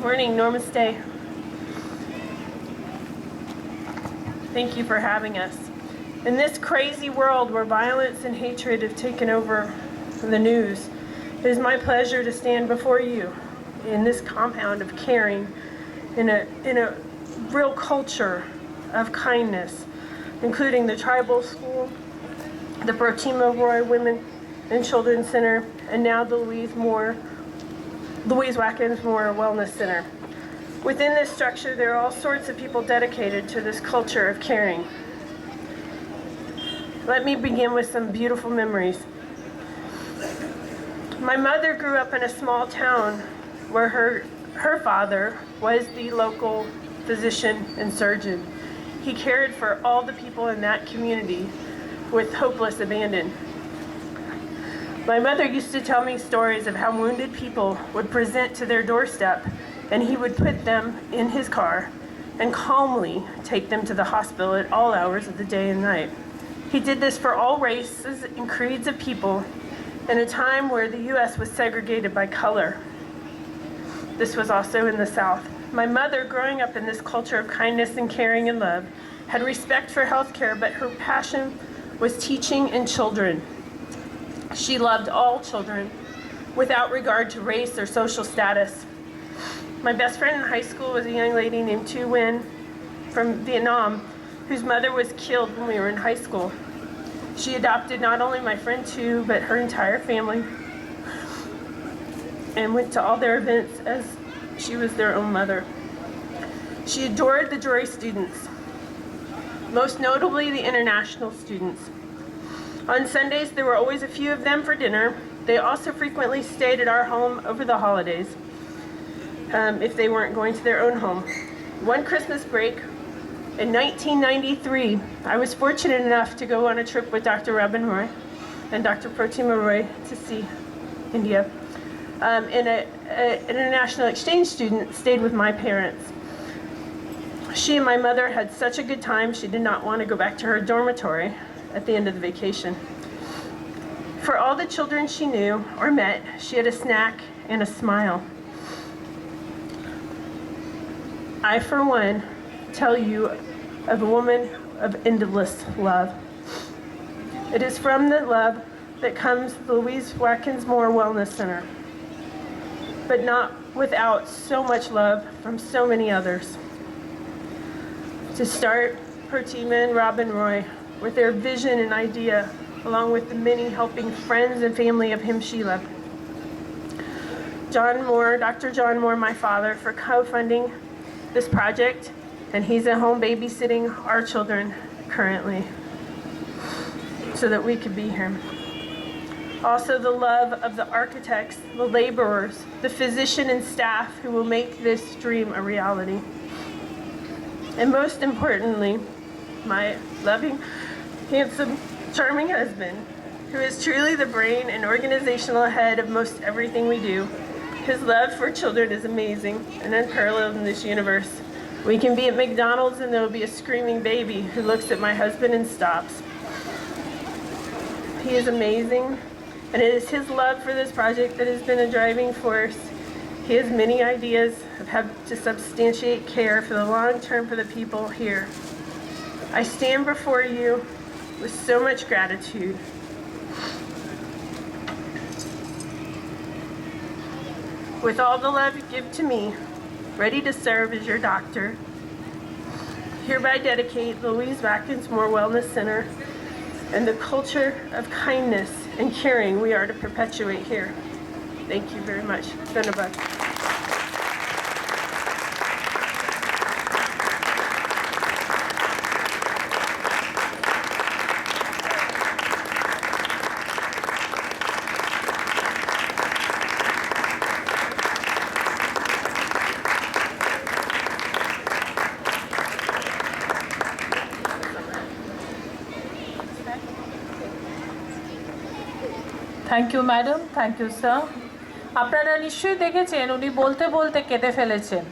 Morning, namaste. Thank you for having us. In this crazy world where violence and hatred have taken over the news, it is my pleasure to stand before you in this compound of caring, in a real culture of kindness, including the tribal school, the Protima Roy Women and Children's Center, and now the Louise Watkins Moore Wellness Center. Within this structure, there are all sorts of people dedicated to this culture of caring. Let me begin with some beautiful memories. My mother grew up in a small town where her father was the local physician and surgeon. He cared for all the people in that community with hopeless abandon. My mother used to tell me stories of how wounded people would present to their doorstep, and he would put them in his car and calmly take them to the hospital at all hours of the day and night. He did this for all races and creeds of people in a time where the U.S. was segregated by color. This was also in the South. My mother, growing up in this culture of kindness and caring and love, had respect for healthcare, but her passion was teaching and children. She loved all children without regard to race or social status. My best friend in high school was a young lady named Tu Nguyen from Vietnam, whose mother was killed when we were in high school. She adopted not only my friend Tu, but her entire family, and went to all their events as she was their own mother. She adored the Joy students, most notably the international students. On Sundays, there were always a few of them for dinner. They also frequently stayed at our home over the holidays, if they weren't going to their own home. One Christmas break in 1993, I was fortunate enough to go on a trip with Dr. Robin Roy and Dr. Protima Roy to see India. And an international exchange student stayed with my parents. She and my mother had such a good time, she did not want to go back to her dormitory at the end of the vacation. For all the children she knew or met, she had a snack and a smile. I, for one, tell you of a woman of endless love. It is from the love that comes the Louise Watkins Moore Wellness Center, but not without so much love from so many others. To start, Protima and Robin Roy, with their vision and idea, along with the many helping friends and family of him she loved. John Moore, Dr. John Moore, my father, for co-funding this project, and he's at home babysitting our children currently so that we could be here. Also the love of the architects, the laborers, the physician and staff who will make this dream a reality. And most importantly, my loving, handsome, charming husband, who is truly the brain and organizational head of most everything we do. His love for children is amazing and unparalleled in this universe. We can be at McDonald's and there will be a screaming baby who looks at my husband and stops. He is amazing, and it is his love for this project that has been a driving force. He has many ideas of how to substantiate care for the long term for the people here. I stand before you with so much gratitude. With all the love you give to me, ready to serve as your doctor, hereby dedicate Louise Watkins Moore Wellness Center and the culture of kindness and caring we are to perpetuate here. Thank you very much. Dhanabad. Thank you madam, thank you sir. আপনারা নিশ্চয়ই দেখেছেন উনি বলতে বলতে কেঁদে ফেলেছেন।